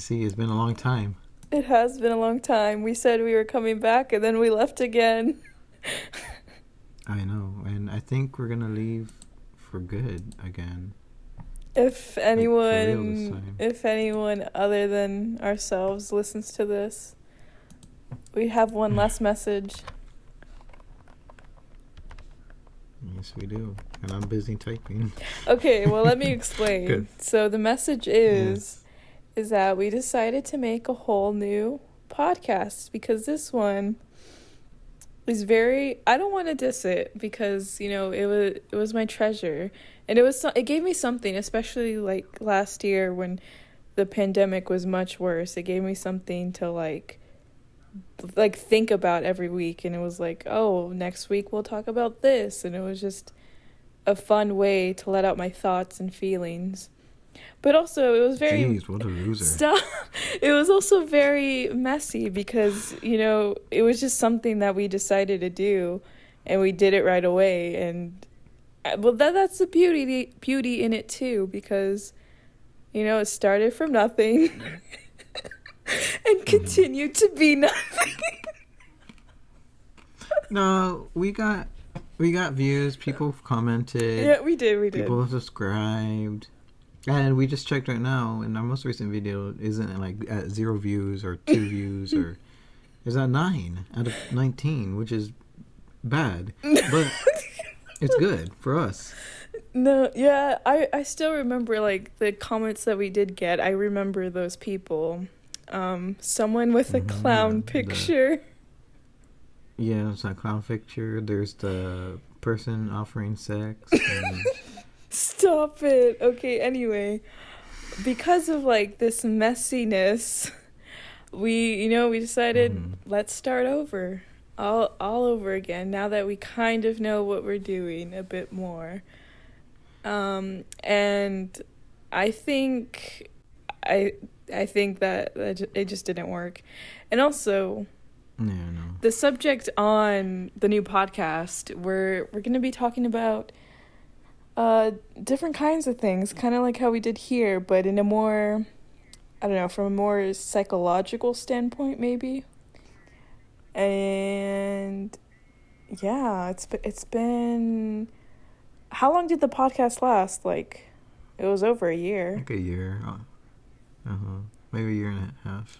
see, it's been a long time. It has been a long time. We said we were coming back and then we left again. I know, and I think we're gonna leave for good again. If Like, for real this anyone, time. if anyone other than ourselves listens to this, we have one last message. Yes, we do. And I'm busy typing. Okay, well, let me explain. Good. So the message is that we decided to make a whole new podcast because this one is very, I don't want to diss it because, it was my treasure. And it gave me something, especially like last year when the pandemic was much worse. It gave me something to like think about every week, and it was like, oh, next week we'll talk about this, and it was just a fun way to let out my thoughts and feelings. But also it was very Jeez, what a loser. Stop. It was also very messy because it was just something that we decided to do, and we did it right away. And well, that's the beauty in it too, because it started from nothing and continued to be nothing. No, we got views. People commented. Yeah, we did. People have subscribed. And we just checked right now, and our most recent video isn't like at 0 views or 2 views, or is at 9 out of 19, which is bad, but it's good for us. No, yeah, I still remember like the comments that we did get. I remember those people. Someone with a clown picture. It's a clown picture. There's the person offering sex. And Stop it. Okay, anyway, because of like this messiness, we decided let's start over. All over again now that we kind of know what we're doing a bit more. And I think that it just didn't work. And also, the subject on the new podcast, we're going to be talking about different kinds of things, kind of like how we did here, but in a more, I don't know, from a more psychological standpoint, maybe. And yeah, it's been. How long did the podcast last? Like, it was over a year. Like a year. Maybe a year and a half.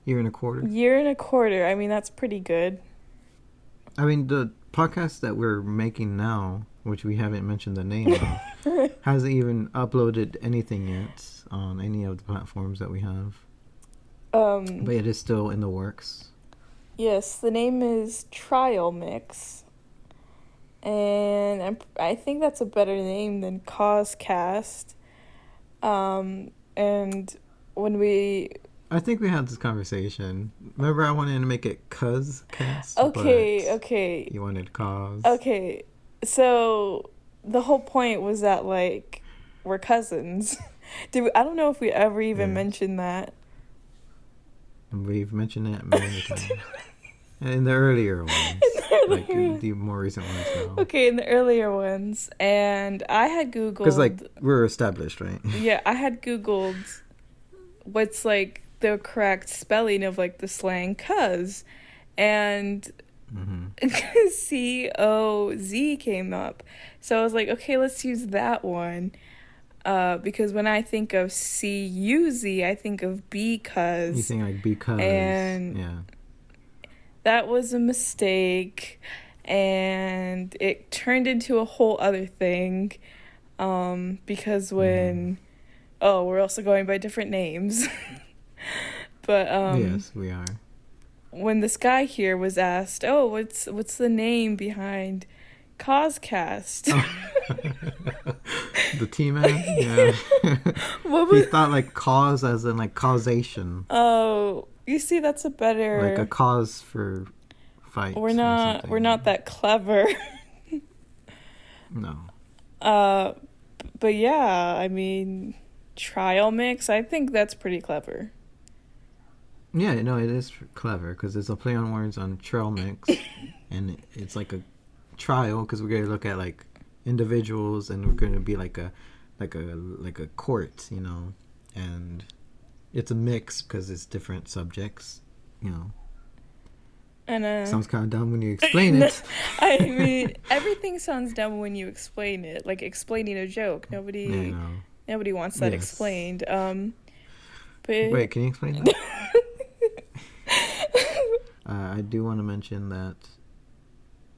Year and a quarter. Year and a quarter. I mean, that's pretty good. I mean, the podcast that we're making now, which we haven't mentioned the name of, hasn't even uploaded anything yet on any of the platforms that we have. But it is still in the works. Yes, the name is Trial Mix. And I think that's a better name than COZCAST. And when I think we had this conversation. Remember, I wanted to make it COZCAST. Okay. You wanted cause. Okay, so the whole point was that like we're cousins. I don't know if we ever even mentioned that. We've mentioned it many times. In the earlier ones. Like the more recent ones now. Okay, in the earlier ones. And I had Googled... Because, like, we're established, right? Yeah, I had Googled what's, like, the correct spelling of, like, the slang cuz. And COZ came up. So I was like, okay, let's use that one. Because when I think of CUZ, I think of because. You think, like, because. And yeah. That was a mistake, and it turned into a whole other thing, because when, we're also going by different names, but, yes, we are. When this guy here was asked, what's the name behind COZCAST? The T-Man? Yeah. He thought, like, cause as in, like, causation. Oh, you see, that's a better... Like a cause for fight. We're not that clever. No. But yeah, I mean, trial mix, I think that's pretty clever. Yeah, no, it is clever, because it's a play on words on trail mix, and it's like a trial, because we're going to look at, like, individuals, and we're going to be like a court, and it's a mix because it's different subjects. You know, And sounds kind of dumb when you explain it. I mean, everything sounds dumb when you explain it, like explaining a joke. Yeah, you know. Nobody wants that Yes. explained. Wait, But can you explain that? I do want to mention that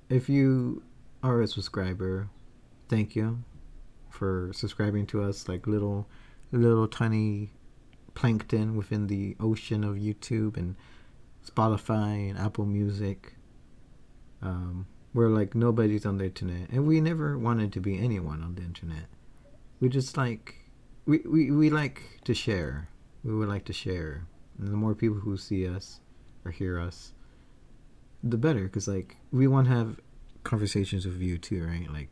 if you are a subscriber, thank you for subscribing to us. Like little tiny plankton within the ocean of YouTube and Spotify and Apple Music. We're like nobody's on the internet, and we never wanted to be anyone on the internet. We just like we like to share. We would like to share, and the more people who see us or hear us, the better. Because like we want to have conversations with you too, right? Like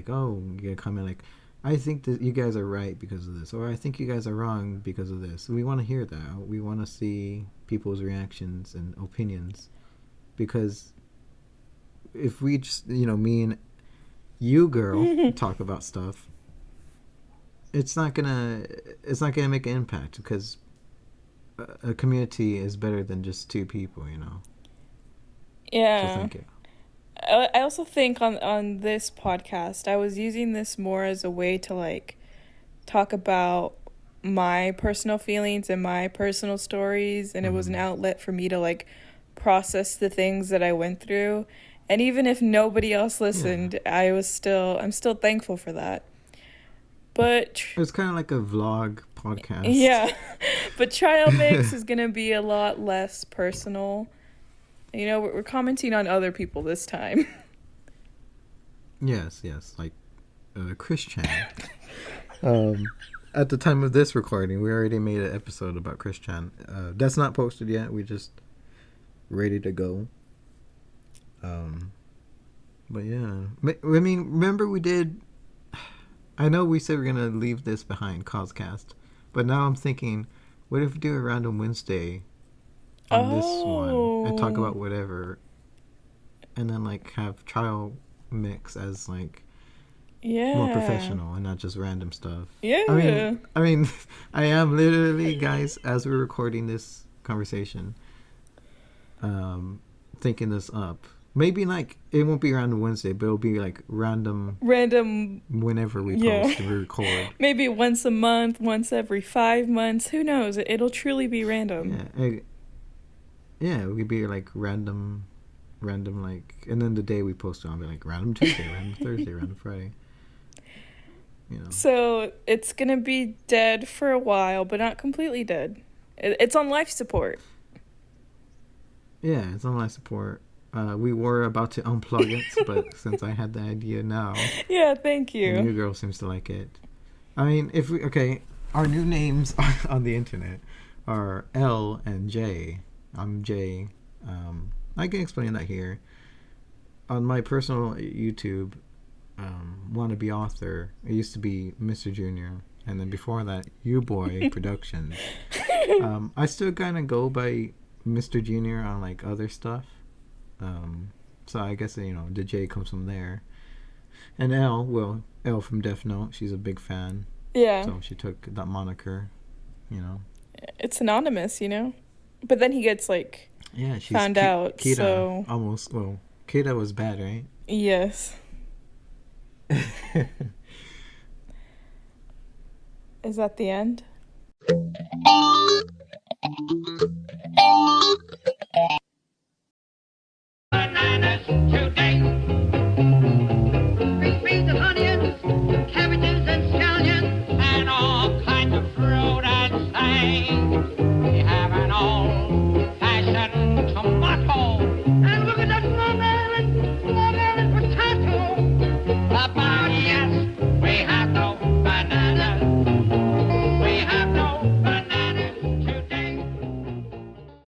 oh, you get a comment like, I think that you guys are right because of this, or I think you guys are wrong because of this. We want to hear that. We want to see people's reactions and opinions, because if we just, me and you, girl, talk about stuff, it's not gonna make an impact, because a community is better than just two people, So yeah. thank you. I also think on this podcast, I was using this more as a way to like talk about my personal feelings and my personal stories, and it was an Mm-hmm. outlet for me to like process the things that I went through. And even if nobody else Yeah, listened, I'm still thankful for that. But it's kind of like a vlog podcast. yeah, but trial mix is gonna be a lot less personal. We're commenting on other people this time. Yes, like Christian. Um, at the time of this recording, we already made an episode about Christian. That's not posted yet. We just ready to go. Um, but yeah, I mean, remember we did. I know we said we're gonna leave this behind, COZCAST, but now I'm thinking, what if we do a random Wednesday on this one and talk Oh, about whatever, and then like have trial mix as like more yeah. professional and not just random stuff. I mean, Yeah. I mean, I am literally, guys, as we're recording this conversation, um, thinking this up. Maybe like it won't be random Wednesday, but it'll be like random Random, whenever we yeah. post and we record. Maybe once a month, once every 5 months. Who knows? It'll truly be random. Yeah, yeah, it could be like random like, and then the day we post it on, be like random Tuesday, random Thursday, random Friday. You know. So it's gonna be dead for a while, but not completely dead. It's on life support. Yeah, it's on life support. We were about to unplug it, but since I had the idea now, Yeah, thank and you. you girl seems to like it. I mean, if we okay, our new names on the internet are L and J. I'm J. I can explain that here. On my personal YouTube, wannabe author, it used to be Mr. Junior, and then before that, You Boy Productions. I still kind of go by Mr. Junior on like other stuff. So I guess the J comes from there. And L, well, L from Death Note, she's a big fan, Yeah, so she took that moniker. You know. it's anonymous. But then he gets like Yeah, she's found out, Kita so almost. Well, Kita was bad, right? yes. Is that the end?